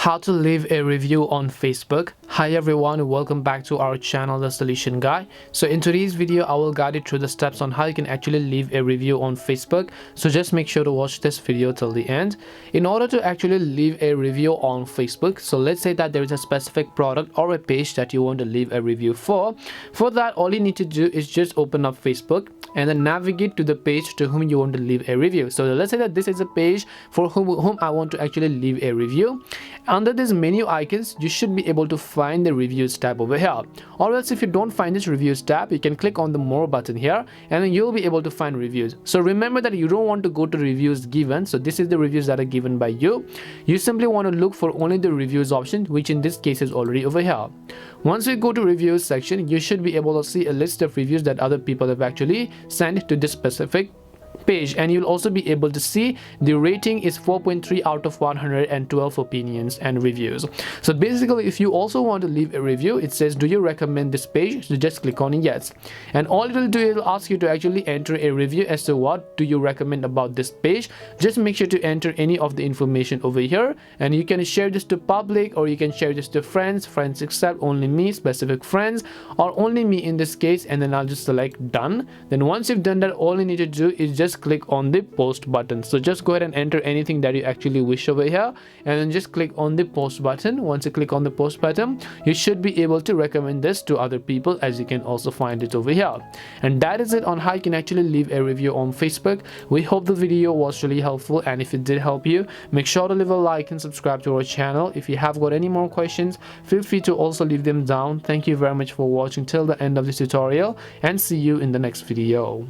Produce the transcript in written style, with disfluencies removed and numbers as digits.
How to leave a review on Facebook. Hi everyone, welcome back to our channel, The Solution Guy. So in today's video I will guide you through the steps on how you can actually leave a review on Facebook. So just make sure to watch this video till the end. In order to actually leave a review on Facebook, so let's say that there is a specific product or a page that you want to leave a review for that all you need to do is just open up Facebook and then navigate to the page to whom you want to leave a review. So let's say that this is a page for whom I want to actually leave a review. Under this menu icons, you should be able to find the reviews tab over here. Or else if you don't find this reviews tab, you can click on the more button here and then you'll be able to find reviews. So remember that you don't want to go to reviews given. So this is the reviews that are given by you. You simply want to look for only the reviews option, which in this case is already over here. Once we go to reviews section, you should be able to see a list of reviews that other people have actually sent to this specific page, and you'll also be able to see the rating is 4.3 out of 112 opinions and reviews. So basically if you also want to leave a review, it says do you recommend this page, so just click on yes, and all it will do, it will ask you to actually enter a review as to what do you recommend about this page. Just make sure to enter any of the information over here, and you can share this to public or you can share this to friends accept, only me, specific friends, or only me in this case, and then I'll just select done. Then once you've done that, all you need to do is just click on the post button. So just go ahead and enter anything that you actually wish over here and then just click on the post button. Once you click on the post button, you should be able to recommend this to other people, as you can also find it over here. And that is it on how you can actually leave a review on Facebook. We hope the video was really helpful, and if it did help you, make sure to leave a like and subscribe to our channel. If you have got any more questions, feel free to also leave them down. Thank you very much for watching till the end of this tutorial, and see you in the next video.